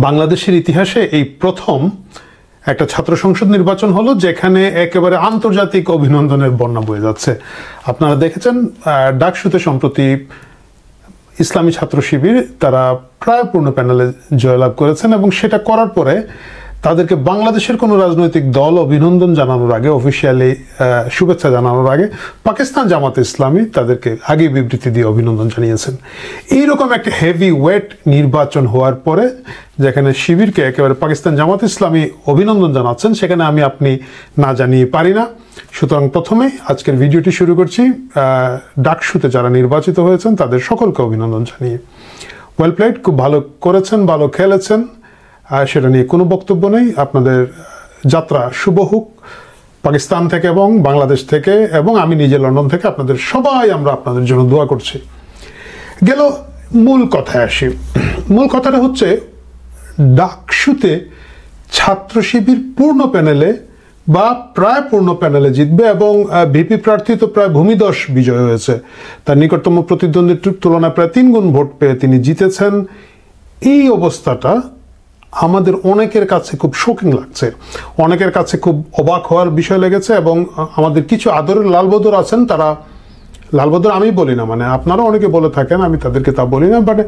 বাংলাদেশের ইতিহাসে এই প্রথম একটা ছাত্র সংসদ নির্বাচন হলো যেখানে একেবারে আন্তর্জাতিক অভিনন্দনের বন্যা বয়ে যাচ্ছে। আপনারা দেখেছেন ডাকসুতে সম্প্রতি ইসলামী ছাত্র শিবির তারা প্রায় পূর্ণ প্যানেলে জয়লাভ করেছেন এবং সেটা করার পরে তাদেরকে বাংলাদেশের কোনো রাজনৈতিক দল অভিনন্দন জানানোর আগে, অফিসিয়ালি শুভেচ্ছা জানানোর আগে পাকিস্তান জামাতে ইসলামী তাদেরকে আগে বিবৃতি দিয়ে অভিনন্দন জানিয়েছেন। এইরকম একটা হেভি ওয়েট নির্বাচন হওয়ার পরে যেখানে শিবিরকে একেবারে পাকিস্তান জামাতে ইসলামী অভিনন্দন জানাচ্ছেন, সেখানে আপনি না জানিয়ে পারি না। সুতরাং প্রথমে আজকের ভিডিওটি শুরু করছি ডাকসুতে যারা নির্বাচিত হয়েছেন তাদের সকলকে অভিনন্দন জানিয়ে। ওয়েল প্লেড, খুব ভালো করেছেন, ভালো খেলেছেন, সেটা নিয়ে কোনো বক্তব্য নেই। আপনাদের যাত্রা শুভ হোক পাকিস্তান থেকে এবং বাংলাদেশ থেকে, এবং আমি নিজে লন্ডন থেকে আপনাদের সবাই আমরা আপনাদের জন্য দোয়া করছি। গেল মূল কথায় আসি। মূল কথাটা হচ্ছে ডাকসুতে ছাত্র শিবির পূর্ণ প্যানেলে বা প্রায় পূর্ণ প্যানেলে জিতবে এবং ভিপি প্রার্থী তো প্রায় ভূমিদশ বিজয় হয়েছে। তার নিকটতম প্রতিদ্বন্দ্বীর তুলনায় প্রায় 3 গুণ ভোট পেয়ে তিনি জিতেছেন। এই অবস্থাটা আমাদের অনেকের কাছে খুব শোকিং লাগছে, অনেকের কাছে খুব অবাক হওয়ার বিষয় লেগেছে। এবং আমাদের কিছু আদরের লালবদর আছেন, তারা লালবদর আমি বলি না, মানে আপনারা অনেকে বলে থাকেন, আমি তাদেরকে তা বলি না, বাট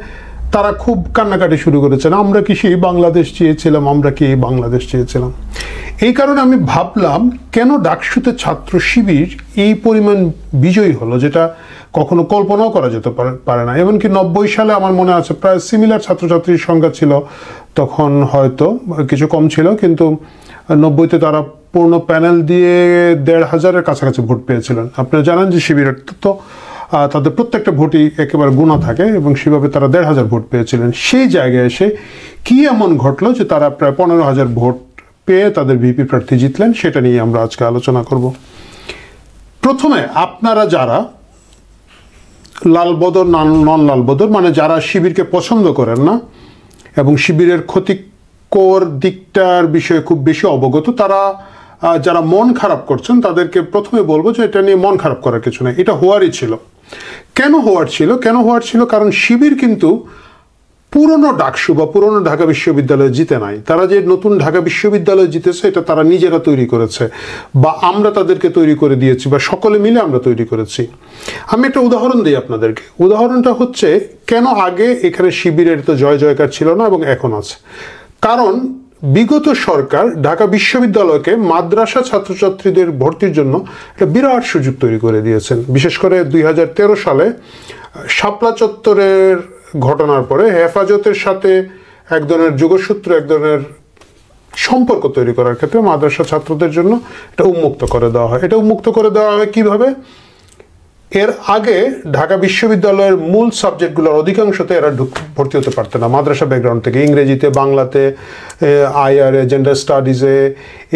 তারা খুব কান্নাকাটি শুরু করেছেন, আমরা কি সেই বাংলাদেশ চেয়েছিলাম, আমরা কি এই বাংলাদেশ চেয়েছিলাম। এই কারণে আমি ভাবলাম কেন ডাকসুতে ছাত্র শিবির এই পরিমাণ বিজয়ী হলো, যেটা কখনো কল্পনাও করা যেতে পারে না। এমনকি 90 সালে আমার মনে আছে প্রায় সিমিলার ছাত্রছাত্রীর সংখ্যা ছিল, তখন হয়তো কিছু কম ছিল, কিন্তু 90-তে তারা পূর্ণ প্যানেল দিয়ে 1,500-এর কাছাকাছি ভোট পেয়েছিলেন। আপনারা জানেন যে শিবিরের তো তাদের প্রত্যেকটা ভোটই একেবারে গুণা থাকে এবং সেভাবে তারা 1,500 ভোট পেয়েছিলেন। সেই জায়গায় এসে কি এমন ঘটলো যে তারা প্রায় 15,000 ভোট পেয়ে তাদের ভিপি প্রার্থী জিতলেন, সেটা নিয়ে আমরা আজকে আলোচনা করব। প্রথমে আপনারা যারা লালবদর নন লালবদর, মানে যারা শিবিরকে পছন্দ করেন না এবং শিবিরের ক্ষতিকর দিকটার বিষয়ে খুব বেশি অবগত, তারা যারা মন খারাপ করছেন তাদেরকে প্রথমে বলবো যে এটা নিয়ে মন খারাপ করার কিছু নেই, এটা হওয়ারই ছিল। কেন হওয়ার ছিল? কারণ শিবির কিন্তু পুরনো ডাকসু বা পুরনো ঢাকা বিশ্ববিদ্যালয়ে জিতে নাই। তারা যে নতুন ঢাকা বিশ্ববিদ্যালয়ে জিতেছে এটা তারা নিজেরা তৈরি করেছে, বা আমরা তাদেরকে তৈরি করে দিয়েছি, বা সকলে মিলে আমরা তৈরি করেছি। আমি একটা উদাহরণ দিই আপনাদেরকে। উদাহরণটা হচ্ছে কেন আগে এখানে শিবিরের তো জয় জয়কার ছিল না এবং এখন আছে। কারণ বিগত সরকার ঢাকা বিশ্ববিদ্যালয়কে মাদ্রাসা ছাত্রছাত্রীদের ভর্তির জন্য একটা বিরাট সুযোগ তৈরি করে দিয়েছেন। বিশেষ করে 2013 সালে শাপলা চত্বরের ঘটনার পরে হেফাজতের সাথে এক ধরনের যোগসূত্র, এক ধরনের সম্পর্ক তৈরি করার ক্ষেত্রে মাদ্রাসা ছাত্রদের জন্য এটা উন্মুক্ত করে দেওয়া হয়। এটা উন্মুক্ত করে দেওয়া হয় কিভাবে? এর আগে ঢাকা বিশ্ববিদ্যালয়ের মূল সাবজেক্টগুলোর অধিকাংশতে এরা ভর্তি হতে পারত না মাদ্রাসা ব্যাকগ্রাউন্ড থেকে। ইংরেজিতে, বাংলাতে, আইআরএ, জেন্ডার স্টাডিজে,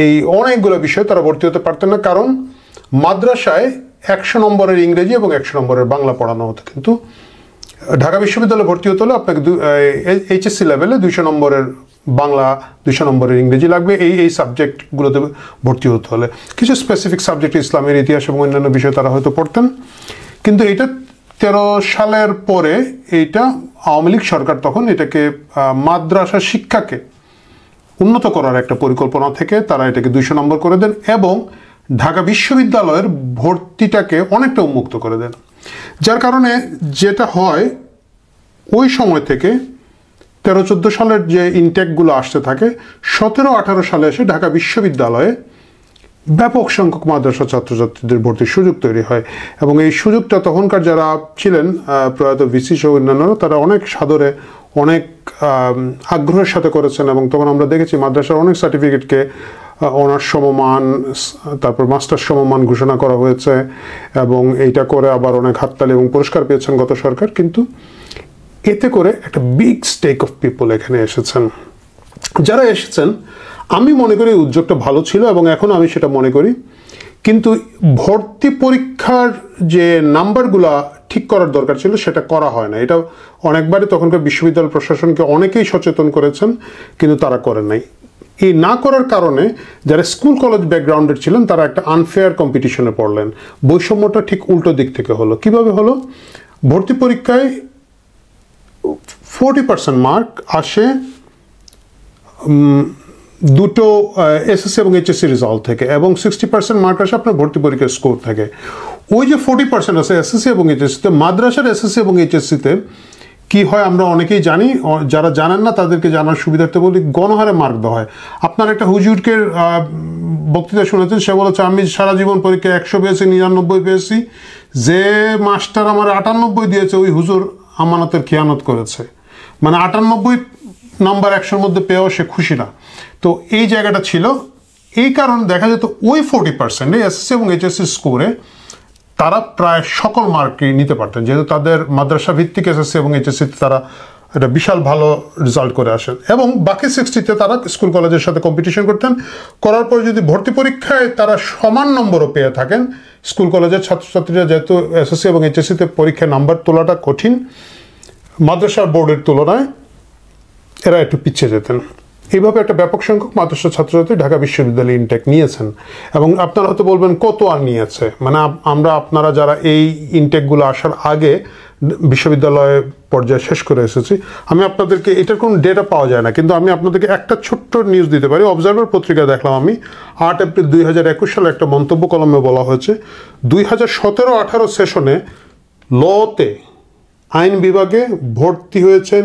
এই অনেকগুলো বিষয়ে তারা ভর্তি হতে পারতেন না, কারণ মাদ্রাসায় 100 নম্বরের ইংরেজি এবং 100 নম্বরের বাংলা পড়ানো হতো। কিন্তু ঢাকা বিশ্ববিদ্যালয়ে ভর্তি হতে হলে আপনাকে এইচএসসি লেভেলে 200 নম্বরের বাংলা, 200 নম্বরের ইংরেজি লাগবে। এই সাবজেক্টগুলোতে ভর্তি হতে হলে কিছু স্পেসিফিক সাবজেক্ট, ইসলামের ইতিহাস এবং অন্যান্য বিষয় তারা হয়তো পড়তেন। কিন্তু এটা 13 সালের পরে এইটা আওয়ামী লীগ সরকার তখন এটাকে মাদ্রাসা শিক্ষাকে উন্নত করার একটা পরিকল্পনা থেকে তারা এটাকে 200 নম্বর করে দেন এবং ঢাকা বিশ্ববিদ্যালয়ের ভর্তিটাকে অনেকটা উন্মুক্ত করে দেন। যার কারণে যেটা হয়, ওই সময় থেকে 13-14 সালের যে ইনটেকগুলো আসতে থাকে, 17-18 সালে এসে ঢাকা বিশ্ববিদ্যালয়ে ব্যাপক সংখ্যক মাদ্রাসা ছাত্রছাত্রীদের ভর্তির সুযোগ তৈরি হয়। এবং এই সুযোগটা তখনকার যারা ছিলেন প্রয়াত ভিসি সহ অন্যান্যরা, তারা অনেক সাদরে, অনেক আগ্রহের সাথে করেছেন। এবং তখন আমরা দেখেছি মাদ্রাসার অনেক সার্টিফিকেটকে অনার্স সমমান, তারপর মাস্টার্স সমমান ঘোষণা করা হয়েছে এবং এইটা করে আবার অনেক হাততালি এবং পুরস্কার পেয়েছেন গত সরকার। কিন্তু এতে করে একটা বিগ স্টেক অফ পিপল এখানে এসেছেন। যারা এসেছেন, আমি মনে করি উদ্যোগটা ভালো ছিল এবং এখন আমি সেটা মনে করি। কিন্তু ভর্তি পরীক্ষার যে নাম্বারগুলা ঠিক করার দরকার ছিল সেটা করা হয় না। এটা অনেকবারই তখনকার বিশ্ববিদ্যালয় প্রশাসনকে অনেকেই সচেতন করেছেন, কিন্তু তারা করেন নাই। এই না করার কারণে যারা স্কুল কলেজ ব্যাকগ্রাউন্ডের ছিলেন তারা একটা আনফেয়ার কম্পিটিশনে পড়লেন। বৈষম্যটা ঠিক উল্টো দিক থেকে হলো। কিভাবে হলো? ভর্তি পরীক্ষায় 40% মার্ক আসে দুটো এসএসসি এবং এইচএসসি রেজাল্ট থেকে, এবং 60% মার্ক আসে আপনার ভর্তি পরীক্ষার স্কোর থেকে। ওই যে 40% আছে এসএসসি এবং এইচএসসিতে, মাদ্রাসার এসএসসি এবং এইচএসসিতে কি হয় আমরা অনেকেই জানি, যারা জানেন না তাদেরকে জানার সুবিধার্থে বলি, গণহারে মার্ক দেওয়া হয়। আপনার একটা হুজুরকে বক্তৃতা শুনেছেন, সে বলেছে আমি সারা জীবন পরীক্ষায় 100 পেয়েছি, 99 পেয়েছি, যে মাস্টার আমার 98 দিয়েছে ওই হুজুর আমানতের খেয়ানত করেছে। মানে 98 নাম্বার 100-র মধ্যে পেয়েও সে খুশি না। তো এই জায়গাটা ছিল, এই কারণে দেখা যেত ওই 40% এসএসসি এবং এইচএসসি স্কোরে তারা প্রায় সকল মার্কই নিতে পারতেন, যেহেতু তাদের মাদ্রাসা ভিত্তিক এসএসসি এবং এইচএসসিতে তারা একটা বিশাল ভালো রেজাল্ট করে আসেন, এবং বাকি 60-তে তারা স্কুল কলেজের সাথে কম্পিটিশন করতেন। করার পর যদি ভর্তি পরীক্ষায় তারা সমান নম্বরও পেয়ে থাকেন, স্কুল কলেজের ছাত্রছাত্রীরা যেহেতু এসএসসি এবং এইচএসসিতে পরীক্ষায় নাম্বার তোলাটা কঠিন মাদ্রাসার বোর্ডের তুলনায়, এরা একটু পিছিয়ে যেতেন। এইভাবে একটা ব্যাপক সংখ্যক মাদ্রাসা ছাত্রছাত্রী ঢাকা বিশ্ববিদ্যালয়ে ইনটেক নিয়েছেন। এবং আপনারা হয়তো বলবেন কত আর নিয়েছে, মানে আপনারা যারা এই ইনটেকগুলো আসার আগে বিশ্ববিদ্যালয় পর্যায়ে শেষ করে এসেছি, আমি আপনাদেরকে এটার কোনো ডেটা পাওয়া যায় না, কিন্তু আমি আপনাদেরকে একটা ছোট্ট নিউজ দিতে পারি। অবজারভার পত্রিকায় দেখলাম আমি 8 এপ্রিল 2021 সালে একটা মন্তব্য কলমে বলা হয়েছে 2017-18 সেশনে লতে আইন বিভাগে ভর্তি হয়েছেন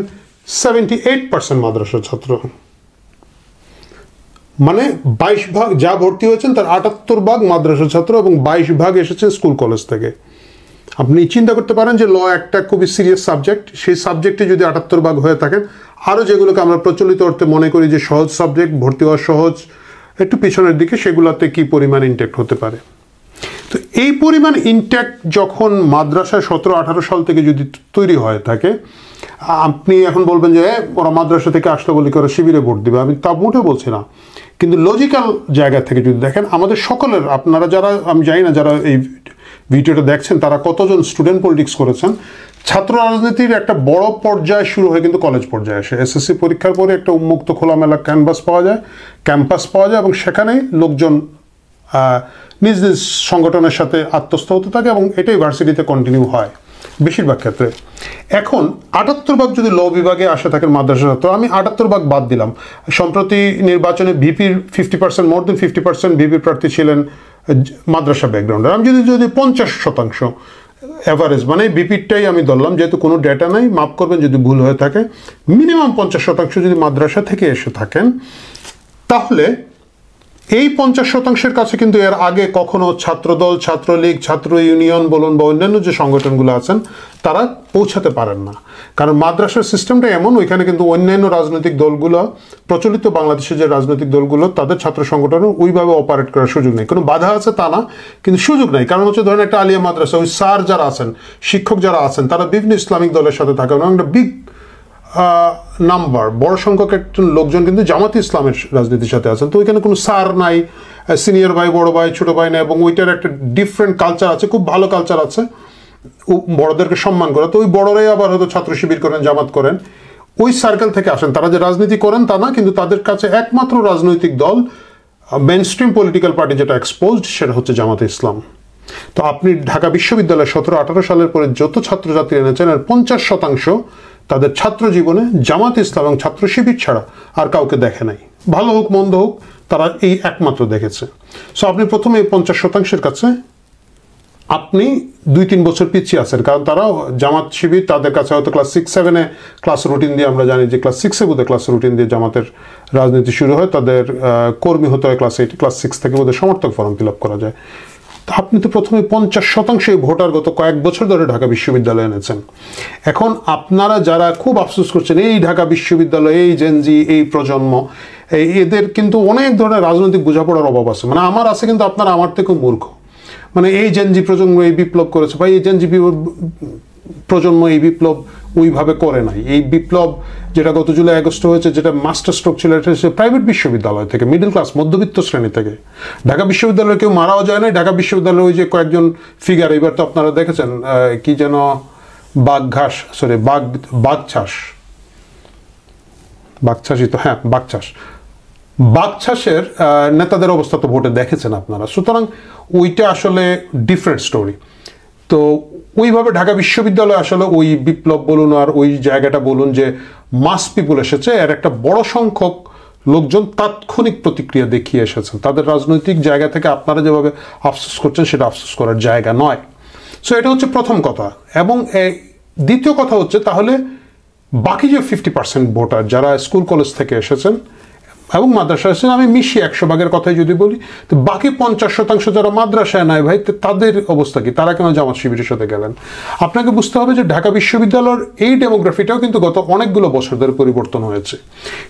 78% মাদ্রাসা ছাত্র। মানে 22 ভাগ যা ভর্তি হয়েছেন তার 78 ভাগ মাদ্রাসা ছাত্র এবং 22 ভাগ এসেছে স্কুল কলেজ থেকে। আপনি চিন্তা করতে পারেন যে ল একটা খুবই সিরিয়াস সাবজেক্ট, সেই সাবজেক্টে যদি 78 ভাগ হয়ে থাকেন, আরও যেগুলোকে আমরা প্রচলিত অর্থে মনে করি যে সহজ সাবজেক্ট, ভর্তি হওয়া সহজ, একটু পিছনের দিকে, সেগুলোতে কি পরিমাণ ইনটেক হতে পারে। তো এই পরিমাণ ইনটেক যখন মাদ্রাসায় 17-18 সাল থেকে যদি তৈরি হয়ে থাকে, আপনি এখন বলবেন যে ওরা মাদ্রাসা থেকে আসলো বলি করে শিবিরে ভোট দিবে, আমি তা মোটেও বলছি না। কিন্তু লজিক্যাল জায়গা থেকে যদি দেখেন, আমাদের সকলের, আপনারা যারা, আমি জানি না যারা এই ভিডিওটা দেখছেন তারা কতজন স্টুডেন্ট পলিটিক্স করেছেন, ছাত্র রাজনীতির একটা বড় পর্যায়ে শুরু হয়ে কিন্তু কলেজ পর্যায়ে আসে। এসএসসি পরীক্ষার পরে একটা উন্মুক্ত খোলামেলা ক্যাম্পাস পাওয়া যায়, এবং সেখানেই লোকজন নিজ নিজ সংগঠনের সাথে আত্মস্থ হতে থাকে, এবং এটাই ভার্সিটিতে কন্টিনিউ হয় বেশিরভাগ ক্ষেত্রে। এখন 78 ভাগ যদি ল বিভাগে আসে থাকেন মাদ্রাসা ছাত্র, আমি 78 ভাগ বাদ দিলাম। সম্প্রতি নির্বাচনে ভিপির 50%, মোর দেন 50% ভিপির প্রার্থী ছিলেন মাদ্রাসা ব্যাকগ্রাউন্ডের। আমি যদি 50% অ্যাভারেজ, মানে ভিপিরটাই আমি ধরলাম, যেহেতু কোনো ডেটা নাই, মাফ করবেন যদি ভুল হয়ে থাকে, মিনিমাম 50% যদি মাদ্রাসা থেকে এসে থাকেন, তাহলে এই 50%-এর কাছে কিন্তু এর আগে কখনো ছাত্রদল, ছাত্রলীগ, ছাত্র ইউনিয়ন বলুন বা অন্যান্য যে সংগঠনগুলো আছেন তারা পৌঁছাতে পারেন না। কারণ মাদ্রাসার সিস্টেমটা এমন, ওইখানে কিন্তু অন্যান্য রাজনৈতিক দলগুলো, প্রচলিত বাংলাদেশের যে রাজনৈতিক দলগুলো, তাদের ছাত্র সংগঠনও ওইভাবে অপারেট করার সুযোগ নেই। কোনো বাধা আছে তা না, কিন্তু সুযোগ নেই। কারণ হচ্ছে ধরেন একটা আলিয়া মাদ্রাসা, ওই স্যার যারা আছেন, শিক্ষক যারা আছেন, তারা বিভিন্ন ইসলামিক দলের সাথে থাকে, এবং একটা বিগ নাম্বার, বড় সংখ্যক একটা লোকজন কিন্তু জামাতে ইসলামের রাজনীতির সাথে আছেন। তো ওইখানে কোনো স্যার নাই, সিনিয়র ভাই, বড় ভাই, ছোট ভাই নাই, এবং ওইটার একটা ডিফারেন্ট কালচার আছে, খুব ভালো কালচার আছে বড়দেরকে সম্মান করা। তো ওই বড়রাই আবার হয়তো ছাত্র শিবির করেন, জামাত করেন, ওই সার্কেল থেকে আসেন। তারা যে রাজনীতি করেন তা না, কিন্তু তাদের কাছে একমাত্র রাজনৈতিক দল, মেইনস্ট্রিম পলিটিক্যাল পার্টি যেটা এক্সপোজড, সেটা হচ্ছে জামাতে ইসলাম। তো আপনি ঢাকা বিশ্ববিদ্যালয়ে 17-18 সালের পরে যত ছাত্রছাত্রী এনেছেন, এর 50% তাদের ছাত্র জীবনে জামাত ইসলাম এবং ছাত্র শিবির ছাড়া আর কাউকে দেখে নাই। ভালো হোক মন্দ হোক, তারা এই একমাত্র দেখেছে। সো আপনি প্রথমে এই 50%-এর কাছে আপনি 2-3 বছর পিছিয়ে আছেন, কারণ তারা জামাত শিবির, তাদের কাছে হয়তো ক্লাস 6-7-এ ক্লাস রুটিন দিয়ে, আমরা জানি যে ক্লাস 6-এ বোধহয় ক্লাস রুটিন দিয়ে জামাতের রাজনীতি শুরু হয়, তাদের কর্মী হতে হয় ক্লাস 8, ক্লাস 6 থেকে বোধহয় সমর্থক ফর্ম ফিল আপ করা যায়। আপনি তো প্রথমে 50% ভোটার গত কয়েক বছর ধরে ঢাকা বিশ্ববিদ্যালয়ে এনেছেন। এখন আপনারা যারা খুব আফসোস করছেন, এই ঢাকা বিশ্ববিদ্যালয়, এই জেনজি, এই প্রজন্ম, এদের কিন্তু অনেক ধরনের রাজনৈতিক বোঝাপড়ার অভাব আছে। মানে আমার আছে, কিন্তু আপনারা আমার থেকেও মূর্খ। মানে এই জেনজি প্রজন্ম এই বিপ্লব করেছে, ভাই এই জেনজি প্রজন্ম এই বিপ্লব ওইভাবে করে নাই। এই বিপ্লব যেটা গত জুলাই আগস্ট হয়েছে, যেটা মাস্টার স্ট্রোক ছিল, এটা হচ্ছে প্রাইভেট বিশ্ববিদ্যালয় থেকে, মিডল ক্লাস, মধ্যবিত্ত শ্রেণী থেকে। ঢাকা বিশ্ববিদ্যালয়ে কেউ মারাও যায় না। ঢাকা বিশ্ববিদ্যালয়ে ওই যে কয়েকজন ফিগার, এবার তো আপনারা দেখেছেন, কি যেন বাগছাসের নেতাদের অবস্থা তো ভোটে দেখেছেন আপনারা। সুতরাং ওইটা আসলে ডিফারেন্ট স্টোরি। তো ওইভাবে ঢাকা বিশ্ববিদ্যালয় আসলে ওই বিপ্লব বলুন আর ওই জায়গাটা বলুন যে মাস পিপুল এসেছে, এর একটা বড় সংখ্যক লোকজন তাৎক্ষণিক প্রতিক্রিয়া দেখিয়ে এসেছেন। তাদের রাজনৈতিক জায়গা থেকে আপনারা যেভাবে আফসোস করছেন সেটা আফসোস করার জায়গা নয়। সো এটা হচ্ছে প্রথম কথা। এবং দ্বিতীয় কথা হচ্ছে তাহলে বাকি যে 50% ভোটার যারা স্কুল কলেজ থেকে এসেছেন এবং মাদ্রাসায় এসেছেন, আমি মিশিয়ে 100 ভাগের কথাই যদি বলি, তো বাকি 50% যারা মাদ্রাসায় নাই ভাই, তাদের অবস্থা কি? তারা কেন জামাত শিবিরের সাথে গেলেন? আপনাকে বুঝতে হবে যে ঢাকা বিশ্ববিদ্যালয়ের এই ডেমোগ্রাফিটাও কিন্তু গত অনেকগুলো বছর ধরে পরিবর্তন হয়েছে।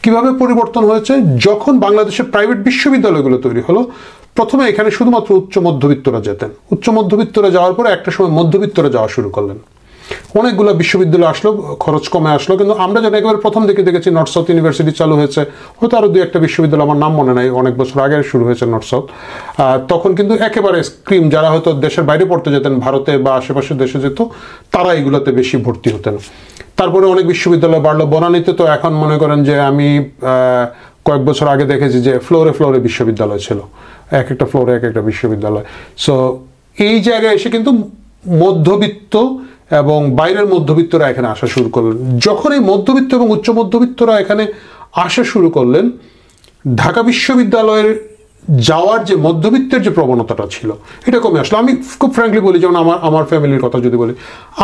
কিভাবে পরিবর্তন হয়েছে? যখন বাংলাদেশের প্রাইভেট বিশ্ববিদ্যালয়গুলো তৈরি হলো, প্রথমে এখানে শুধুমাত্র উচ্চ মধ্যবিত্তরা যেতেন। উচ্চ মধ্যবিত্তরা যাওয়ার পরে একটা সময় মধ্যবিত্তরা যাওয়া শুরু করলেন। অনেকগুলো বিশ্ববিদ্যালয় আসলো, খরচ কমে আসলো। কিন্তু আমরা যেন একেবারে প্রথম দিকে দেখেছি নর্থ সাউথ ইউনিভার্সিটি চালু হয়েছে, হয়তো আরও 2-1টা বিশ্ববিদ্যালয়, আমার নাম মনে নাই, অনেক বছর আগে শুরু হয়েছে নর্থ সাউথ। তখন কিন্তু একেবারে স্ক্রিম, যারা হয়তো দেশের বাইরে পড়তে যেতেন, ভারতে বা আশেপাশের দেশে যেত, তারা এগুলোতে বেশি ভর্তি হতেন। তারপরে অনেক বিশ্ববিদ্যালয় বাড়লো। বনানীতে তো এখন মনে করেন যে আমি কয়েক বছর আগে দেখেছি যে ফ্লোরে ফ্লোরে বিশ্ববিদ্যালয় ছিল, এক একটা ফ্লোরে এক একটা বিশ্ববিদ্যালয়। সো এই জায়গায় এসে কিন্তু মধ্যবিত্ত এবং বাইরের মধ্যবিত্তরা এখানে আসা শুরু করলেন। যখন এই মধ্যবিত্ত এবং উচ্চ মধ্যবিত্তরা এখানে আসা শুরু করলেন, ঢাকা বিশ্ববিদ্যালয়ের যাওয়ার যে মধ্যবিত্তের যে প্রবণতাটা ছিল এটা কমে আসলো। আমি খুব ফ্র্যাঙ্কলি বলি, যেমন আমার ফ্যামিলির কথা যদি বলি,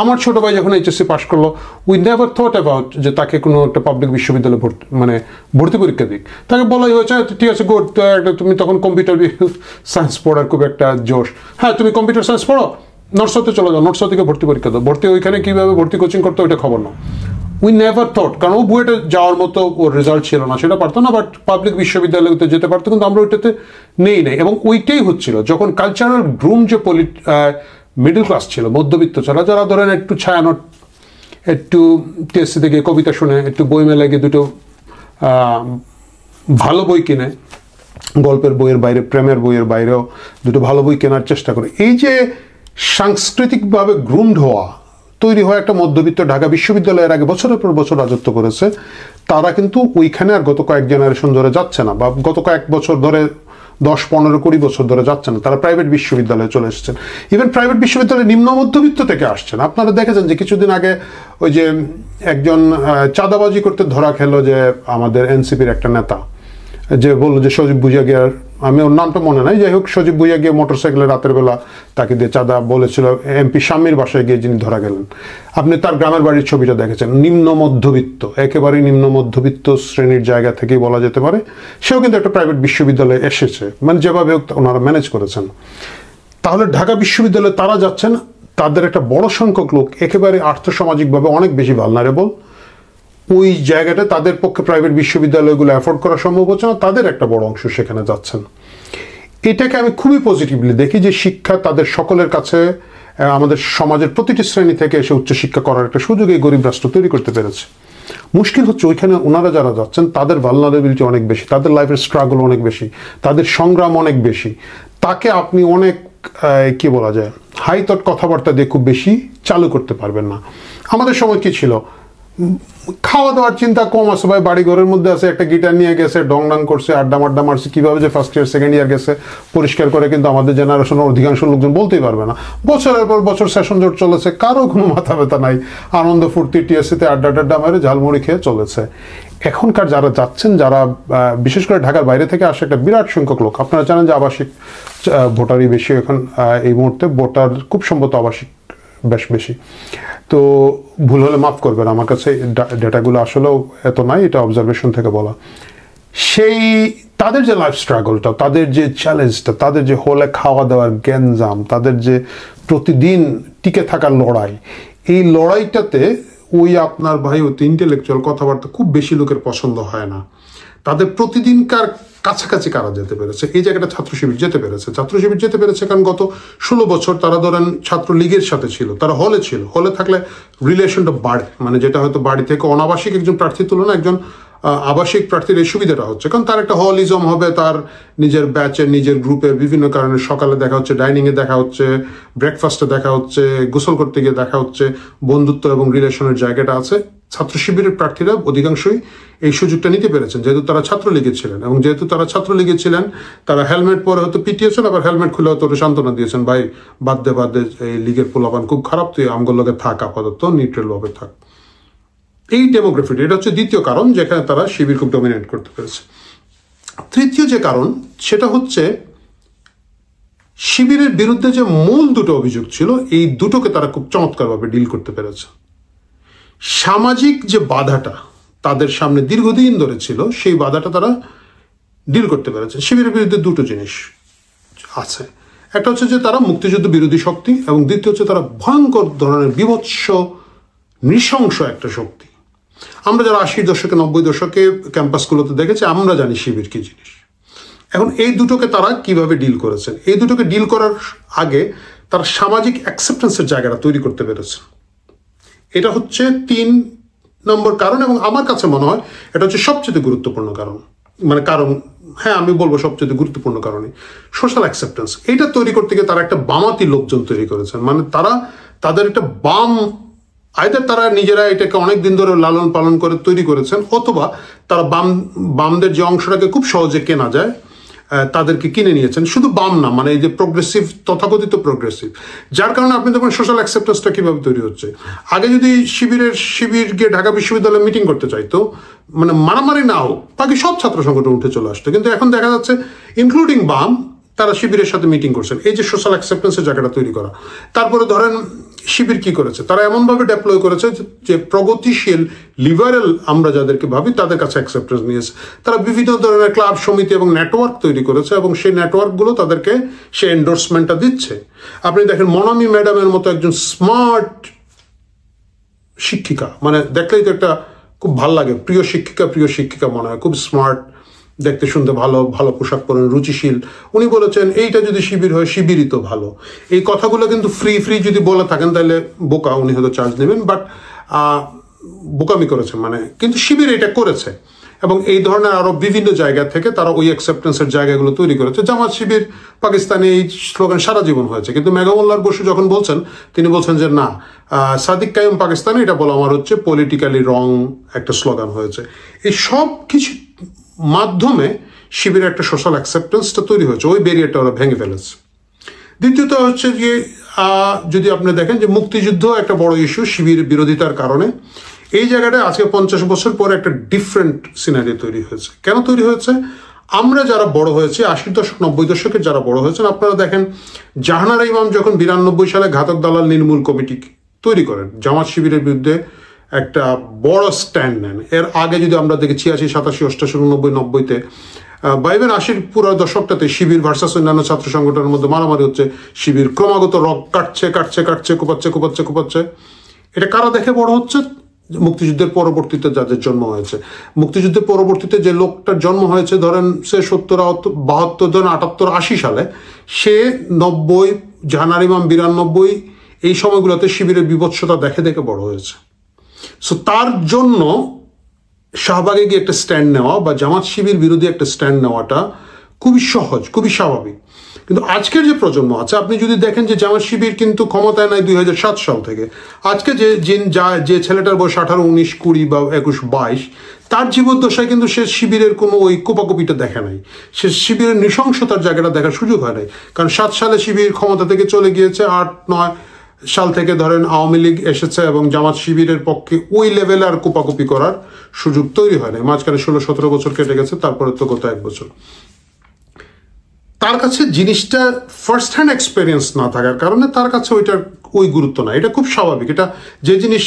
আমার ছোট ভাই যখন এইচএসসি পাস করলো, উই নেভার থট অ্যাবাউট যে তাকে কোনো একটা পাবলিক বিশ্ববিদ্যালয়ে ভর্তি পরীক্ষা দিক। তাকে বলাই হয়েছে ঠিক আছে গুড, তুমি তখন কম্পিউটার সায়েন্স পড়ার খুব একটা জোশ, হ্যাঁ তুমি কম্পিউটার সায়েন্স পড়ো, নর্থ সাউথে চলে যাও, নর্থ সাউথ থেকে ভর্তি পরীক্ষা দাও। ভর্তি ওইখানে কীভাবে ভর্তি কোচিং করতে ওইটা খবর না। উই নেভার থট, কারণ ও বুয়েটে যাওয়ার মতো ওর রেজাল্ট ছিল না, সেটা পারতো না, বাট পাবলিক বিশ্ববিদ্যালয়তে যেতে পারতো, কিন্তু আমরা ওইটাতে নেই। এবং ওইটাই হচ্ছিল যখন কালচারাল গ্রুম যে মিডল ক্লাস ছিল, মধ্যবিত্ত ছাড়া, যারা ধরেন একটু ছায়ানট, একটু টিএসসি থেকে কবিতা শুনে, একটু বই মেলায় গিয়ে দুটো ভালো বই কিনে, গল্পের বইয়ের বাইরে, প্রেমের বইয়ের বাইরেও দুটো ভালো বই কেনার চেষ্টা করে, এই যে সাংস্কৃতিকভাবে গ্রুমড হওয়া, তৈরি হওয়া একটা মধ্যবিত্ত ঢাকা বিশ্ববিদ্যালয়ের আগে বছরের পর বছর রাজত্ব করেছে, তারা কিন্তু ওইখানে আর গত কয়েক জেনারেশন ধরে যাচ্ছে না, বা গত কয়েক বছর ধরে 10, 15, 20 বছর ধরে যাচ্ছে না। তারা প্রাইভেট বিশ্ববিদ্যালয়ে চলে এসেছেন। ইভেন প্রাইভেট বিশ্ববিদ্যালয়ে নিম্ন মধ্যবিত্ত থেকে আসছেন। আপনারা দেখেছেন যে কিছুদিন আগে ওই যে একজন চাঁদাবাজি করতে ধরা খেলো, যে আমাদের এনসিপির একটা নেতা, যে বললো যে সজীব ভুইয়া গিয়ার, আমি ওর নামটা মনে নাই, যাই হোক, সজীব ভুইয়া গিয়ে মোটরসাইকেলে রাতের বেলা তাকে দিয়ে চাঁদা বলেছিল, এমপি শাম্মীর বাসায় গিয়ে যিনি ধরা গেলেন। আপনি তার গ্রামের বাড়ির ছবিটা দেখেছেন, নিম্ন মধ্যবিত্ত, একেবারেই নিম্ন মধ্যবিত্ত শ্রেণীর জায়গা থেকেই বলা যেতে পারে। সেও কিন্তু একটা প্রাইভেট বিশ্ববিদ্যালয়ে এসেছে, মানে যেভাবে ওনারা ম্যানেজ করেছেন। তাহলে ঢাকা বিশ্ববিদ্যালয়ে তারা যাচ্ছেন, তাদের একটা বড় সংখ্যক লোক একেবারে আর্থসামাজিকভাবে অনেক বেশি ভালনারেবল। ওই জায়গাটা তাদের পক্ষে প্রাইভেট বিশ্ববিদ্যালয়গুলো অ্যাফোর্ড করা সম্ভব হচ্ছে না, তাদের একটা বড় অংশ সেখানে যাচ্ছেন। এটাকে আমি খুবই পজিটিভলি দেখি যে শিক্ষা তাদের সকলের কাছে, আমাদের সমাজের প্রতিটি শ্রেণী থেকে এসে উচ্চশিক্ষা করার একটা সুযোগ এই গরিব রাষ্ট্র তৈরি করতে পেরেছে। মুশকিল হচ্ছে ওইখানে ওনারা যারা যাচ্ছেন তাদের ভালনারেবিলিটি অনেক বেশি, তাদের লাইফের স্ট্রাগল অনেক বেশি, তাদের সংগ্রাম অনেক বেশি। তাকে আপনি অনেক কি বলা যায়, হাই থট কথাবার্তা দিয়ে খুব বেশি চালু করতে পারবেন না। আমাদের সময় কি ছিল, খাওয়া দাওয়ার চিন্তা কম আছে ভাই, বাড়ি ঘরের মধ্যে আছে, একটা গিটার নিয়ে গেছে, ডং ডাং করছে, আড্ডা মাড্ডা মারছে, কীভাবে যে ফার্স্ট ইয়ার সেকেন্ড ইয়ার গেছে পরিষ্কার করে কিন্তু আমাদের জেনারেশনের অধিকাংশ লোকজন বলতেই পারবে না। বছরের পর বছর সেশন জোট চলেছে, কারো কোনো মাথা ব্যথা নাই, আনন্দ ফুর্তি টিএসসিতে আড্ডা টাড্ডা মারে ঝালমুড়ি খেয়ে চলেছে। এখনকার যারা যাচ্ছেন, যারা বিশেষ করে ঢাকার বাইরে থেকে আসে একটা বিরাট সংখ্যক লোক, আপনারা জানেন যে আবাসিক ভোটারই বেশি এখন এই মুহূর্তে, ভোটার খুব সম্ভবত আবাসিক বেশ বেশি। তো ভুল হলে মাফ করবেন, আমার কাছে ডেটাগুলো আসলেও এত নাই, এটা অবজারভেশন থেকে বলা। সেই তাদের যে লাইফ স্ট্রাগলটা, তাদের যে চ্যালেঞ্জটা, তাদের যে হলে খাওয়া দাওয়ার গ্যাঞ্জাম, তাদের যে প্রতিদিন টিকে থাকার লড়াই, এই লড়াইটাতে ওই আপনার ভাই অতি ইন্টেলেকচুয়াল কথাবার্তা খুব বেশি লোকের পছন্দ হয় না। তাদের প্রতিদিনকার কাছাকাছি কারা যেতে পেরেছে, এই জায়গাটা ছাত্র শিবির যেতে পেরেছে। ছাত্র শিবির যেতে পেরেছে কারণ গত 16 বছর তারা ধরেন ছাত্রলীগের সাথে ছিল, তারা হলে ছিল, হলে থাকলে রিলেশনটা বাড়ে, মানে যেটা হয়তো বাড়ি থেকে অনাবাসিক একজন প্রার্থীর তুলনায় একজন আবাসিক প্রার্থীর এই সুবিধাটা হচ্ছে, কারণ তার একটা হলিজম হবে, তার নিজের ব্যাচের, নিজের গ্রুপের বিভিন্ন কারণে সকালে দেখা হচ্ছে, ডাইনিংয়ে দেখা হচ্ছে, ব্রেকফাস্টে দেখা হচ্ছে, গোসল করতে গিয়ে দেখা হচ্ছে, বন্ধুত্ব এবং রিলেশনের জায়গাটা আছে। ছাত্র শিবিরের প্রার্থীরা অধিকাংশই এই সুযোগটা নিতে পেরেছেন, যেহেতু তারা ছাত্রলীগে ছিলেন, এবং যেহেতু তারা ছাত্রলীগে ছিলেন, তারা হেলমেট পরে হয়তো পিটিয়েছেন, আবার হেলমেট খুলে হয়তো সান্ত্বনা দিয়েছেন, ভাই বাদ দে, এই লীগের পোলাপান খুব খারাপ, তুই আমগুলোর লগে থাক, আপাতত নিউট্রাল ভাবে থাক। এই ডেমোগ্রাফিটা, এটা হচ্ছে দ্বিতীয় কারণ যেখানে তারা শিবির খুব ডমিনেট করতে পেরেছে। তৃতীয় যে কারণ সেটা হচ্ছে শিবিরের বিরুদ্ধে যে মূল দুটো অভিযোগ ছিল এই দুটোকে তারা খুব চমৎকারভাবে ডিল করতে পেরেছে। সামাজিক যে বাধাটা তাদের সামনে দীর্ঘদিন ধরে ছিল সেই বাধাটা তারা ডিল করতে পেরেছে। শিবিরের বিরুদ্ধে দুটো জিনিস আছে, একটা হচ্ছে যে তারা মুক্তিযুদ্ধ বিরোধী শক্তি এবং দ্বিতীয় হচ্ছে তারা ভয়ঙ্কর ধরনের বিভৎস নৃশংস একটা শক্তি। আমরা যারা 80 দশকে 90 দশকে ক্যাম্পাসগুলোতে দেখেছি আমরা জানি শিবির কি জিনিস। এখন এই দুটোকে তারা কিভাবে ডিল করেছেন, এই দুটোকে ডিল করার আগে তারা সামাজিক অ্যাকসেপ্টেন্সের জায়গাটা তৈরি করতে পেরেছে। এটা হচ্ছে 3 নম্বর কারণ এবং আমার কাছে মনে হয় এটা হচ্ছে সবচেয়ে গুরুত্বপূর্ণ কারণ। মানে কারণ, হ্যাঁ আমি বলবো সবচেয়ে গুরুত্বপূর্ণ কারণে সোশ্যাল অ্যাকসেপ্টেন্স। এটা তৈরি করতে গিয়ে তারা একটা বামাতি লোকজন তৈরি করেছেন। মানে তাদের একটা বাম, আইদার তারা নিজেরা এটাকে অনেক দিন ধরে লালন পালন করে তৈরি করেছেন, অথবা তারা বামদের যে অংশটাকে খুব সহজে কেনা যায় তাদেরকে কিনে নিয়েছেন। শুধু বাম না, মানে এই যে প্রোগ্রেসিভ, তথাকথিত প্রোগ্রেসিভ, যার কারণে আপনি দেখবেন সোশ্যাল অ্যাকসেপ্টেন্সটা কিভাবে তৈরি হচ্ছে। আগে যদি শিবির গিয়ে ঢাকা বিশ্ববিদ্যালয়ে মিটিং করতে চাইতো, মানে মারামারি না হোক, বাকি সব ছাত্র সংগঠন উঠে চলে আসতো, কিন্তু এখন দেখা যাচ্ছে ইনক্লুডিং বাম তারা শিবিরের সাথে মিটিং করছেন। এই যে সোশ্যাল অ্যাকসেপ্টেন্সের জায়গাটা তৈরি করা। তারপরে ধরেন শিবির কি করেছে, তারা এমনভাবে ডেপ্লয় করেছে যে প্রগতিশীল লিবারেল আমরা যাদেরকে ভাবি তাদের কাছে অ্যাকসেপ্টেন্স নিয়েছে। তারা বিভিন্ন ধরনের ক্লাব, সমিতি এবং নেটওয়ার্ক তৈরি করেছে এবং সেই নেটওয়ার্কগুলো তাদেরকে সে এন্ডোর্সমেন্টটা দিচ্ছে। আপনি দেখেন মনামি ম্যাডামের মতো একজন স্মার্ট শিক্ষিকা, মানে দেখলেই তো একটা খুব ভালো লাগে, প্রিয় শিক্ষিকা মনে হয়, খুব স্মার্ট, দেখতে শুনতে ভালো, ভালো পোশাক পরেন, রুচিশীল। উনি বলেছেন এইটা যদি শিবির হয় শিবিরই তো ভালো। এই কথাগুলো কিন্তু ফ্রি যদি বলে থাকেন তাহলে বোকা, উনি হয়তো চার্জ নেবেন, বাট বোকামি করেছেন মানে, কিন্তু শিবির এটা করেছে এবং এই ধরনের আরো বিভিন্ন জায়গা থেকে তারা ওই অ্যাকসেপ্টেন্সের জায়গাগুলো তৈরি করেছে। জামাত শিবির পাকিস্তানে এই স্লোগান সারা জীবন হয়েছে, কিন্তু মেঘা মোল্লার বসু যখন বলছেন, তিনি বলছেন যে না, সাদিক কায়ুম পাকিস্তানে এটা বলা আমার হচ্ছে পলিটিক্যালি রং একটা স্লোগান হয়েছে। এই সব কিছু মাধ্যমে শিবিরের একটা সোশ্যাল অ্যাকসেপ্টেন্সটা তৈরি হয়েছে, ওই ব্যারিয়ারটা ওরা ভেঙে ফেলেছে। দ্বিতীয়ত হচ্ছে যে যদি আপনি দেখেন যে মুক্তিযুদ্ধ একটা বড় ইস্যু শিবির বিরোধিতার কারণে, এই জায়গাটা আজকে 50 বছর পরে একটা ডিফারেন্ট সিনারিও তৈরি হয়েছে। কেন তৈরি হয়েছে? আমরা যারা বড় হয়েছি 80 দশক 90 দশকের যারা বড় হয়েছেন, আপনারা দেখেন জাহানারা ইমাম যখন 92 সালে ঘাতক দালাল নির্মূল কমিটি তৈরি করেন, জামাত শিবিরের বিরুদ্ধে একটা বড় স্ট্যান্ড নেন। এর আগে যদি আমরা দেখি 86, 87, 88, 89, 90-তে বা ইভেন 80-র পুরো দশকটাতে শিবির ভার্সাস অন্যান্য ছাত্র সংগঠনের মধ্যে মারামারি হচ্ছে, শিবির ক্রমাগত রক কাটছে, কোপাচ্ছে। এটা কারা দেখে বড় হচ্ছে? মুক্তিযুদ্ধের পরবর্তীতে যাদের জন্ম হয়েছে। মুক্তিযুদ্ধের পরবর্তীতে যে লোকটার জন্ম হয়েছে, ধরেন সে 70, 72, 78, 80 সালে, সে 90, জাহানারা ইমাম 92, এই সময়গুলোতে শিবিরের বিভৎসতা দেখে বড় হয়েছে। সো তার জন্য শাহবাগে গিয়ে একটা স্ট্যান্ড নেওয়া বা জামাত শিবির বিরোধী একটা স্ট্যান্ড নেওয়াটা খুবই সহজ, খুবই স্বাভাবিক। কিন্তু আজকের যে প্রজন্ম আছে, আপনি যদি দেখেন যে জামাত শিবির কিন্তু ক্ষমতায় নাই 2007 সাল থেকে। আজকে যে ছেলেটার বয়স 18, 19, 20 বা 21, 22, তার জীবদ্দশায় কিন্তু সে শিবিরের কোনো ওই কোপাকুপিটা দেখে নাই, সে শিবিরের নৃশংসতার জায়গাটা দেখার সুযোগ হয় নাই। কারণ 7 সালে শিবির ক্ষমতা থেকে চলে গিয়েছে, 8, 9 সাল থেকে ধরেন আওয়ামী লীগ এসেছে এবং জামাত শিবিরের পক্ষে ওই লেভেলে আর কোপাকুপি করার সুযোগ তৈরি হয় নাই। মাঝখানে 16-17 বছর কেটে গেছে, তারপরে তো গত 1 বছর। তার কাছে জিনিসটা ফার্স্ট হ্যান্ড এক্সপেরিয়েন্স না থাকার কারণে তার কাছে ওইটার ওই গুরুত্ব না। এটা খুব স্বাভাবিক। এটা যে জিনিস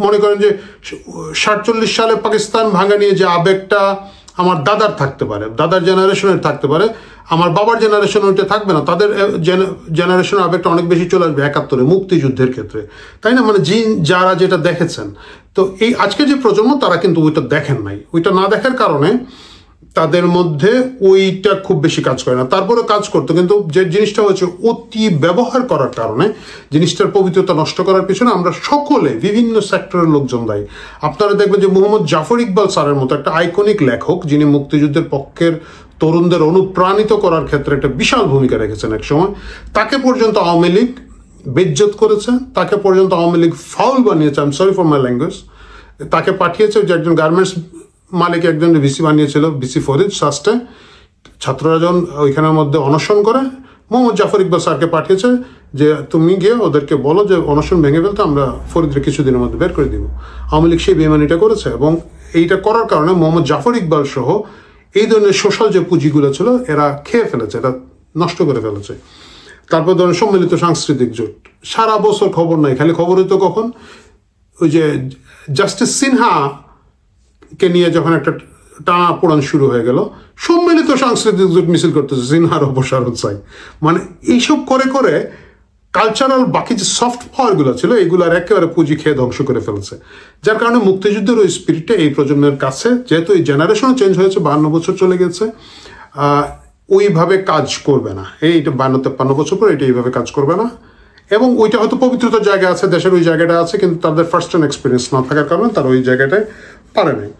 মনে করেন যে 47 সালে পাকিস্তান ভাঙা নিয়ে যে আবেগটা আমার দাদার থাকতে পারে, দাদার জেনারেশনের থাকতে পারে, আমার বাবার জেনারেশন ওইটা থাকবে না। তাদের জেনারেশনের আবেগটা অনেক বেশি চলে আসবে 71-এ মুক্তিযুদ্ধের ক্ষেত্রে, তাই না? মানে যারা যেটা দেখেছেন, তো এই আজকে যে প্রজন্ম তারা কিন্তু ওইটা দেখেন নাই। ওইটা না দেখার কারণে তাদের মধ্যে ওইটা খুব বেশি কাজ করে না। তারপরে কাজ করতো, কিন্তু যে জিনিসটা হচ্ছে অতি ব্যবহার করার কারণে জিনিসটার পবিত্রতা নষ্ট করার পিছনে আমরা সকলে বিভিন্ন সেক্টরের লোকজন দায়ী। আপনারা দেখবেন যে মোহাম্মদ জাফর ইকবাল স্যারের মতো একটা আইকনিক লেখক, যিনি মুক্তিযুদ্ধের পক্ষের তরুণদের অনুপ্রাণিত করার ক্ষেত্রে একটা বিশাল ভূমিকা রেখেছেন এক সময়, তাকে পর্যন্ত আওয়ামী লীগ বেজ্জত করেছে, তাকে পর্যন্ত আওয়ামী লীগ ফাউল বানিয়েছে। I am sorry for my language. তাকে পাঠিয়েছে যে একজন গার্মেন্টস মালিক একজন ভিসি বানিয়েছিল, ভিসি ফরিদ সাস্টে। ছাত্ররা যখন ওইখানের মধ্যে অনশন করে, মোহাম্মদ জাফর ইকবাল স্যারকে পাঠিয়েছে যে তুমি গিয়ে ওদেরকে বলো যে অনশন ভেঙে ফেলতে, আমরা ফরিদকে কিছুদিনের মধ্যে বের করে দিব। আওয়ামী লীগ সেই বেমানিটা করেছে এবং এইটা করার কারণে মোহাম্মদ জাফর ইকবাল সহ এই ধরনের সোশ্যাল যে পুঁজিগুলো ছিল এরা খেয়ে ফেলেছে, এরা নষ্ট করে ফেলেছে। তারপর ধরেন সম্মিলিত সাংস্কৃতিক জোট, সারা বছর খবর নাই, খালি খবর হইতো কখন ওই যে জাস্টিস সিনহাকে নিয়ে যখন একটা টানা পোড়ান শুরু হয়ে গেল, সম্মিলিত সাংস্কৃতিক জোট মিছিল করতেছে সিনহার অপসারণ চাই। মানে এইসব করে করে কালচারাল বাকি যে সফট পাওয়ারগুলো ছিল এগুলার একেবারে পুঁজি খেয়ে ধ্বংস করে ফেলছে। যার কারণে মুক্তিযুদ্ধের ওই স্পিরিটটা এই প্রজন্মের কাছে, যেহেতু এই জেনারেশনও চেঞ্জ হয়েছে, 52 বছর চলে গেছে, ওইভাবে কাজ করবে না। এইটা 52-53 বছর পর এটা এইভাবে কাজ করবে না। এবং ওইটা হয়তো পবিত্রতার জায়গা আছে, দেশের ওই জায়গাটা আছে, কিন্তু তাদের ফার্স্ট হ্যান্ড এক্সপিরিয়েন্স না থাকার কারণে তারা ওই জায়গাটায় পারে নাই।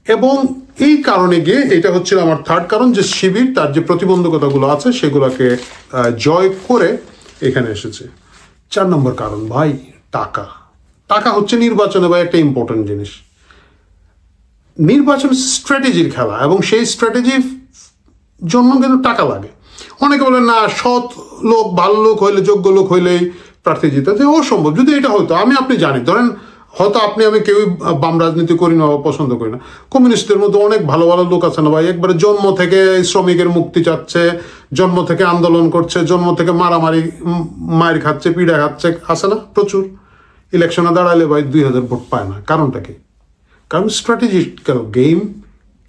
এবং এই কারণে গিয়ে এটা হচ্ছিল আমার থার্ড কারণ, যে শিবির তার যে প্রতিবন্ধকতাগুলো আছে সেগুলোকে জয় করে এখানে এসেছে। 4 নম্বর কারণ ভাই, টাকা। টাকা হচ্ছে নির্বাচনে ভাই একটা ইম্পর্টেন্ট জিনিস। নির্বাচন স্ট্র্যাটেজির খেলা, এবং সেই স্ট্র্যাটেজির জন্য কিন্তু টাকা লাগে। অনেকে বলেন না, সৎ লোক, ভালো লোক হইলে, যোগ্য লোক হইলেই প্রার্থী জিতে, যে অসম্ভব। যদি এটা হতো, আপনি জানি, ধরেন হয়তো আমি কেউই বাম রাজনীতি করি না, পছন্দ করি না, কমিউনিস্টদের মধ্যে অনেক ভালো ভালো লোক আছে না ভাই, একবারে জন্ম থেকে শ্রমিকের মুক্তি চাচ্ছে, জন্ম থেকে আন্দোলন করছে, জন্ম থেকে মারামারি, মায়ের খাচ্ছে, পিড়া খাচ্ছে, আছে না প্রচুর। ইলেকশনে দাঁড়ালে ভাই 2000 ভোট পায় না। কারণটা কি? কারণ স্ট্র্যাটেজিক্যাল গেম।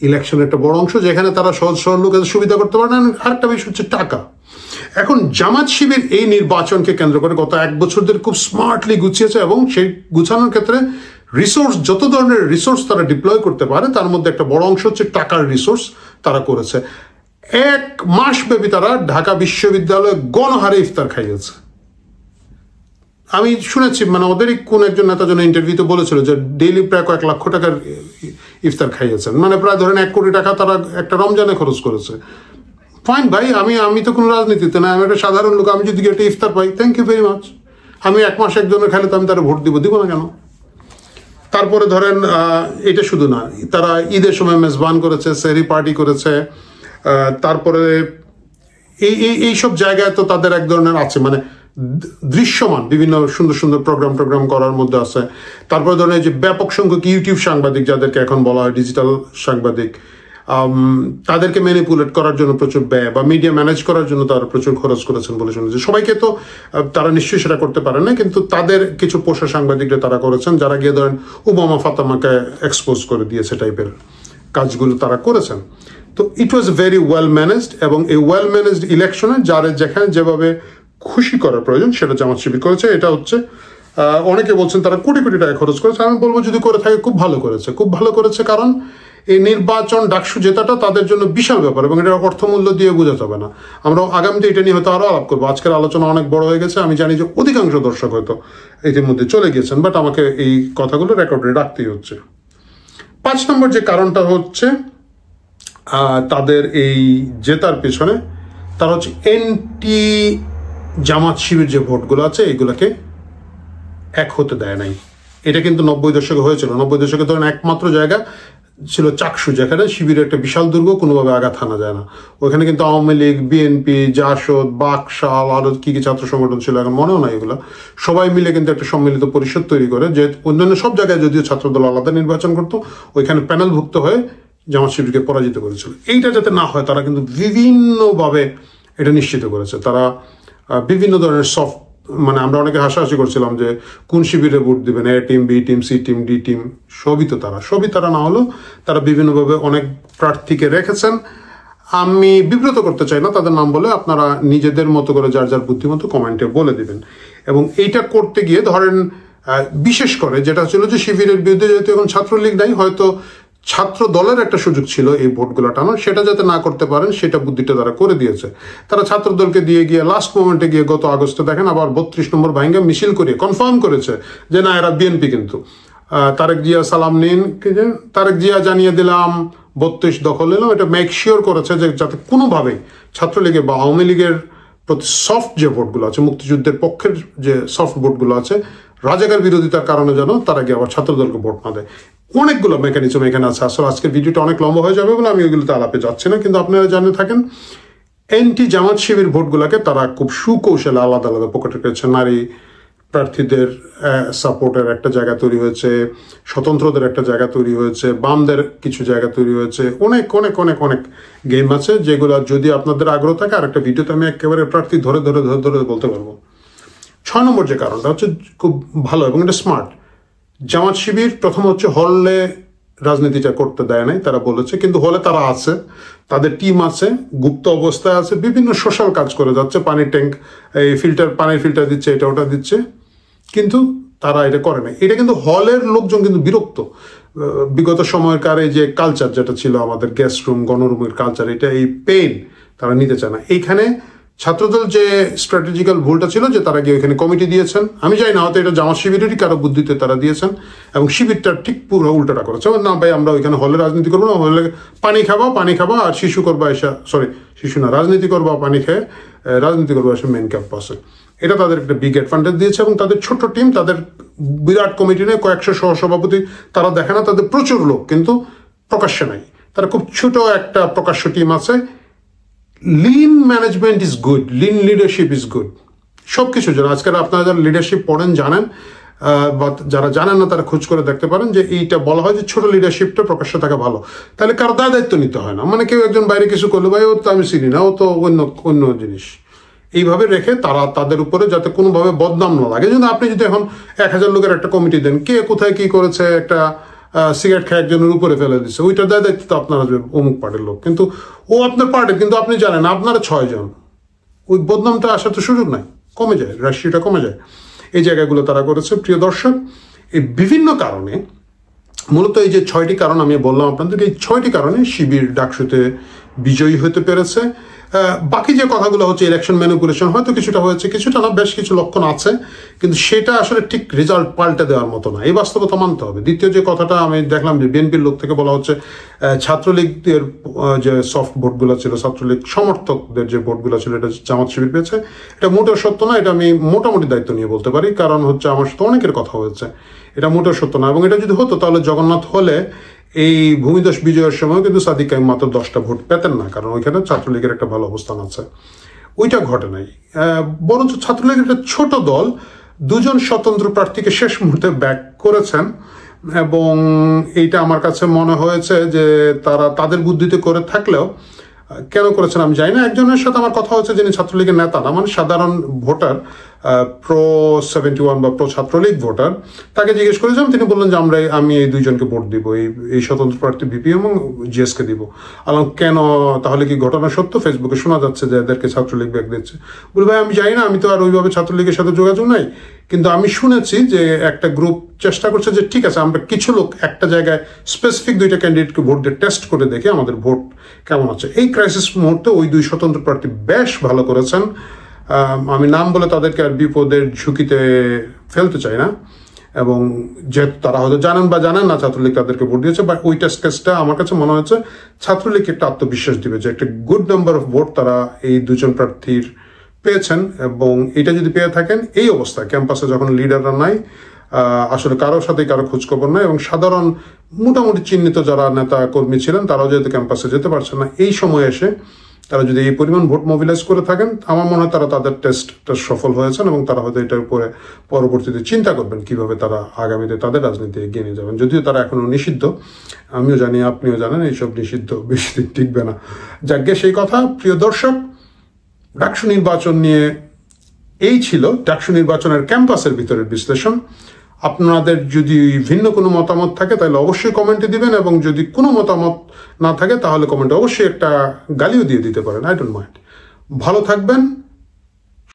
ইলেকশনের একটা বড় অংশ যেখানে তারা সহজ সরল লোকের সুবিধা করতে পারে না। আরেকটা বিষয় হচ্ছে টাকা। এখন জামাত শিবির এই নির্বাচনকে কেন্দ্র করে গত 1 বছর ধরে খুব স্মার্টলি গুছিয়েছে, এবং সেই গুছানোর ক্ষেত্রে রিসোর্স, যত ধরনের রিসোর্স তারা ডিপ্লয় করতে পারে তার মধ্যে একটা বড় অংশ হচ্ছে টাকার রিসোর্স তারা করেছে। 1 মাস ব্যাপী তারা ঢাকা বিশ্ববিদ্যালয়ে গণহারে ইফতার খাইয়েছে। আমি শুনেছি, মানে ওদেরই কোন একজন নেতা যেন ইন্টারভিউতে বলেছিল যে ডেইলি প্রায় কয়েক লক্ষ টাকার ইফতার খাইয়েছেন, মানে প্রায় ধরেন 1 কোটি টাকা তারা একটা রমজানে খরচ করেছে। ফাইন ভাই, আমি তো কোনো রাজনীতিতে না, আমি একটা সাধারণ লোক। আমি যদি একটা ইফতার পাই, থ্যাংক ইউ ভেরি মাচ। আমি 1 মাস একজনের খাইলে তো আমি তারা ভোট দিব না কেন? তারপরে ধরেন এটা শুধু না, তারা ঈদের সময় মেজবান করেছে, সেহরি পার্টি করেছে। তারপরে এইসব জায়গায় তো তাদের এক ধরনের আছে, মানে দৃশ্যমান বিভিন্ন সুন্দর সুন্দর প্রোগ্রাম করার মধ্যে আছে। তারপরে ধরেন যে ব্যাপক সংখ্যক ইউটিউব সাংবাদিক, যাদেরকে এখন বলা হয় ডিজিটাল সাংবাদিক, তাদেরকে ম্যানিপুলেট করার জন্য প্রচুর ব্যয়, বা মিডিয়া ম্যানেজ করার জন্য তারা প্রচুর খরচ করেছেন বলে শুনেছি। সবাইকে তো তারা নিশ্চয়ই সেটা করতে পারেন না, কিন্তু তাদের কিছু পোষা সাংবাদিকরা তারা করেছেন, যারা গিয়ে ধরেন উমামা ফাতেমাকে এক্সপোজ করে দিয়েছে টাইপের কাজগুলো তারা করেছেন। তো ইট ওয়াজ ভেরি ওয়েল ম্যানেজড, এবং এই ওয়েল ম্যানেজড ইলেকশনে যারা যেখানে যেভাবে খুশি করার প্রয়োজন সেটা জামাত শিবির করেছে। এটা হচ্ছে অনেকে বলছেন তারা কোটি কোটি টাকা খরচ করেছে। আমি বলবো যদি করে থাকে খুব ভালো করেছে, খুব ভালো করেছে। কারণ এই নির্বাচন ডাকসু জেতাটা তাদের জন্য বিশাল ব্যাপার, এবং এটা অর্থমূল্য দিয়ে বোঝা যাবে না। আমরা আগামীতে এটা নিয়ে হয়তো আরো আলাপ করবো। আজকের আলোচনা অনেক বড় হয়ে গেছে, আমি জানি যে অধিকাংশ দর্শক হয়তো ইতিমধ্যে চলে গিয়েছেন, বাট আমাকে এই কথাগুলো রেকর্ডে রাখতেই হচ্ছে। 5 নম্বর যে কারণটা হচ্ছে তাদের এই জেতার পেছনে, তারা হচ্ছে এন্টি জামাত শিবির যে ভোটগুলো আছে এগুলোকে এক হতে দেয় নাই। এটা কিন্তু 90 দশকে হয়েছিল। 90 দশকে ধরেন একমাত্র জায়গা ছিল চাকসু, যেখানে শিবিরের একটা বিশাল দুর্গ, কোনোভাবে আঘাত হানা যায় না। ওখানে কিন্তু আওয়ামী লীগ, বিএনপি, জাসদ, বাকশাল, আরো কি কি ছাত্র সংগঠন ছিল, এখন মনেও নাই এগুলো, সবাই মিলে কিন্তু একটা সম্মিলিত পরিষদ তৈরি করে, যে অন্যান্য সব জায়গায় যদিও ছাত্রদল আলাদা নির্বাচন করতো, ওইখানে প্যানেলভুক্ত হয়ে জামাত শিবিরকে পরাজিত করেছিল। এইটা যাতে না হয় তারা কিন্তু বিভিন্নভাবে এটা নিশ্চিত করেছে। তারা বিভিন্ন ধরনের সফট, মানে আমরা অনেকে হাসাহাসি করছিলাম যে কোন শিবিরে ভোট দিবেন, A team, B team, C team, D team, সবই তারা না হলেও তারা বিভিন্নভাবে অনেক প্রার্থীকে রেখেছেন। আমি বিব্রত করতে চাই না তাদের নাম বলে, আপনারা নিজেদের মতো করে যার যার বুদ্ধিমতো কমেন্টে বলে দিবেন। এবং এইটা করতে গিয়ে ধরেন বিশেষ করে যেটা ছিল যে শিবিরের বিরুদ্ধে যেহেতু এখন ছাত্রলীগ নাই, হয়তো ছাত্র দলের একটা সুযোগ ছিল এই ভোটগুলো টানার, সেটা যাতে না করতে পারেন সেটা বুদ্ধিটা তারা করে দিয়েছে। তারা ছাত্র দলকে দিয়ে গিয়ে লাস্ট মোমেন্টে গিয়ে গত আগস্টে দেখেন আবার 32 নম্বর ভাঙ্গা মিছিল করে কনফার্ম করেছে যে না, এরা বিএনপি। কিন্তু তারেক জিয়া সালাম নিন, তারেক জিয়া জানিয়ে দিলাম 32 দখল নিলাম, এটা মেক শিওর করেছে যে যাতে কোনোভাবেই ছাত্রলীগের বা আওয়ামী লীগের প্রতি সফট যে ভোটগুলো আছে, মুক্তিযুদ্ধের পক্ষের যে সফট ভোটগুলো আছে, রাজাকার বিরোধিতার কারণে যেন তারা গিয়ে আবার ছাত্রদলকে ভোট না দেয়। অনেকগুলো মেকানিজম এখানে আছে। আসলে আজকের ভিডিওটা অনেক লম্বা হয়ে যাবে বলে আমি ওইগুলোতে আলাপে যাচ্ছি না, কিন্তু আপনারা জানে থাকেন এন্টি জামাত শিবির ভোটগুলোকে তারা খুব সুকৌশলে আলাদা আলাদা পকেটে করেছে। নারী প্রার্থীদের সাপোর্টের একটা জায়গা তৈরি হয়েছে, স্বতন্ত্রদের একটা জায়গা তৈরি হয়েছে, বামদের কিছু জায়গা তৈরি হয়েছে, অনেক অনেক অনেক অনেক গেম আছে যেগুলো যদি আপনাদের আগ্রহ থাকে আর একটা ভিডিওতে আমি একেবারে প্রার্থী ধরে ধরে ধরে ধরে বলতে পারবো। 6 নম্বর যে কারণটা হচ্ছে খুব ভালো এবং এটা স্মার্ট। জামাত শিবির প্রথম হচ্ছে হলে রাজনীতিটা করতে দেয় নাই, তারা বলেছে, কিন্তু হলে তারা আছে, তাদের টিম আছে, গুপ্ত অবস্থায় আছে, বিভিন্ন সোশ্যাল কাজ করে যাচ্ছে, পানির ট্যাঙ্ক, এই ফিল্টার, পানির ফিল্টার দিচ্ছে, এটা ওটা দিচ্ছে, কিন্তু তারা এটা করে না। এটা কিন্তু হলের লোকজন কিন্তু বিরক্ত। বিগত সময়কার এই যে কালচার যেটা ছিল আমাদের গেস্ট রুম, গণরুমের কালচার, এটা এই পেইন তারা নিতে চায় না। এইখানে ছাত্রদল যে স্ট্র্যাটেজিক্যাল ভুলটা ছিল যে তারা গিয়ে ওইখানে কমিটি দিয়েছেন, আমি জানি না হয়তো এটা জামাত শিবিরেরই কারো বুদ্ধিতে তারা দিয়েছেন, এবং শিবিরটা ঠিক পুরো উল্টোটা করেছে। না ভাই, আমরা ওইখানে হলে রাজনীতি করবো না, হলে পানি খাবা আর শিশু করবা এসা, সরি শিশু না, রাজনীতি করবা, পানি খেয়ে রাজনীতি করবা এসে মেন ক্যাম্পাসে। এটা তাদের একটা বিগ অ্যাডভান্টেজ দিয়েছে, এবং তাদের ছোট্ট টিম, তাদের বিরাট কমিটি নেই, কয়েকশো সহসভাপতি তারা দেখে না, তাদের প্রচুর লোক কিন্তু প্রকাশ্যে নাই, তারা খুব ছোট একটা প্রকাশ্য টিম আছে। Lean management is good, lean leadership is good, সব কিছু জানেন। আজকাল আপনারা যারা লিডারশিপ পড়েন জানেন, বা যারা জানেন না তারা খোঁজ করে দেখতে পারেন যে এইটা বলা হয় যে ছোট লিডারশিপটা প্রকাশ্যে থাকা ভালো, তাহলে কারো দায়িত্ব নিতে হয় না। মানে কেউ একজন বাইরে কিছু করলো, ভাই ও তো আমি চিনি না, ও তো অন্য জিনিস, এইভাবে রেখে তারা তাদের উপরে যাতে কোনোভাবে বদনাম না লাগে। কিন্তু আপনি যদি এখন 1000 লোকের একটা কমিটি দেন, কে কোথায় কি করেছে, একটা সিগারেট খেয়ে একজনের উপরে ফেলে দিচ্ছে, ওইটা দায়িত্ব তো আপনারা অমুক পার্টির লোক, কিন্তু ও আপনার পার্টির, কিন্তু আপনি জানেন আপনারা 6 জন, ওই বদনামটা আসার তো সুযোগ নাই, কমে যায়, রাশিটা কমে যায়। এই জায়গাগুলো তারা করেছে। প্রিয় দর্শক, এই বিভিন্ন কারণে, মূলত এই যে 6টি কারণ আমি বললাম আপনাদেরকে, এই 6টি কারণে শিবির ডাকসুতে বিজয়ী হতে পেরেছে। বাকি যে কথাগুলো হচ্ছে ইলেকশন ম্যানিপুলেশন, হয়তো কিছুটা হয়েছে, কিছুটা না, বেশ কিছু লক্ষণ আছে, কিন্তু সেটা আসলে ঠিক রেজাল্ট পাল্টে দেওয়ার মতো না, এই বাস্তবতা মানতে হবে। দ্বিতীয় যে কথাটা আমি দেখলাম যে বিএনপির লোক থেকে বলা হচ্ছে ছাত্রলীগের যে সফট ভোটগুলো ছিল, ছাত্রলীগ সমর্থকদের যে ভোটগুলো ছিল, এটা জামাত শিবির পেয়েছে, এটা মোটেও সত্য না। এটা আমি মোটামুটি দায়িত্ব নিয়ে বলতে পারি, কারণ হচ্ছে আমার সাথে অনেকের কথা হয়েছে, এটা মোটেও সত্য না। এবং এটা যদি হতো তাহলে জগন্নাথ হলে এই ভূমিদস্যু বিজয়ের সময় কিন্তু সাদিক কাইম মাত্র 10টা ভোট পেতেন না, কারণ ওইখানে ছাত্রলীগের একটা ভালো অবস্থান আছে, ওইটা ঘটে নাই। বরঞ্চ ছাত্রলীগের একটা ছোট দল 2 জন স্বতন্ত্র প্রার্থীকে শেষ মুহূর্তে ব্যাক করেছেন, এবং এইটা আমার কাছে মনে হয়েছে যে তারা তাদের বুদ্ধিতে করে থাকলেও কেন করেছেন আমি জানি না। একজনের সাথে আমার কথা হচ্ছে যিনি ছাত্রলীগের নেতা না, মানে সাধারণ ভোটার, প্রো 71 বা প্রো ছাত্রলীগ ভোটার, তাকে জিজ্ঞেস করেছিলাম, তিনি বললেন যে আমি এই 2 জনকে ভোট দিব, এই স্বতন্ত্র প্রার্থী ভিপি এবং জিএসকে দিব। আলাম কেন, তাহলে কি ঘটনা সত্য? ফেসবুকে শোনা যাচ্ছে যে এদেরকে ছাত্রলীগ ব্যাগ দিচ্ছে। বলি ভাই আমি জানি না, আমি তো আর ওইভাবে ছাত্রলীগের সাথে যোগাযোগ নাই, কিন্তু আমি শুনেছি যে একটা গ্রুপ চেষ্টা করছে যে ঠিক আছে আমরা কিছু লোক একটা জায়গায় স্পেসিফিক 2টা ক্যান্ডিডেটকে ভোট দিয়ে টেস্ট করে দেখে আমাদের ভোট কেমন আছে। এই ক্রাইসিস মুহূর্তে ওই 2 স্বতন্ত্র প্রার্থী বেশ ভালো করেছেন। আমি নাম বলে তাদেরকে আর বিপদের ঝুঁকিতে ফেলতে চাই না, এবং যেহেতু তারা হয়তো জানেন বা জানেন না ছাত্রলীগ তাদেরকে ভোট দিয়েছে, বা ওই টেস্ট কেসটা আমার কাছে মনে হচ্ছে ছাত্রলীগকে একটা আত্মবিশ্বাস দিবে যে একটা গুড নাম্বার অফ ভোট তারা এই 2 জন প্রার্থীর পেয়েছেন। এবং এটা যদি পেয়ে থাকেন, এই অবস্থায় ক্যাম্পাসে যখন লিডাররা নাই, আসলে কারোর সাথে কারো খোঁজখবর নাই, এবং সাধারণ মোটামুটি চিহ্নিত যারা নেতা কর্মী ছিলেন তারাও যেহেতু ক্যাম্পাসে যেতে পারছেন না, এই সময় এসে তারা যদি এই পরিমাণ ভোট মোবিলাইজ করে থাকেন, আমার মনে হয় তারা তাদের টেস্টটা সফল হয়েছেন, এবং তারা হয়তো এটার উপরে পরবর্তীতে চিন্তা করবেন কিভাবে তারা আগামীতে তাদের রাজনীতি এগিয়ে নিয়ে যাবেন। যদিও তারা এখনো নিষিদ্ধ, আমিও জানি, আপনিও জানেন, এইসব নিষিদ্ধ বেশি দিন টিকবে না। যাকে সেই কথা। প্রিয় দর্শক, ডাকসু নির্বাচন নিয়ে এই ছিল ডাকসু নির্বাচনের ক্যাম্পাসের ভিতরের বিশ্লেষণ। আপনাদের যদি ভিন্ন কোনো মতামত থাকে তাহলে অবশ্যই কমেন্টে দিবেন, এবং যদি কোনো মতামত না থাকে তাহলে কমেন্টে অবশ্যই একটা গালিও দিয়ে দিতে পারেন, আই ডোন্ট মাইন্ড। ভালো থাকবেন।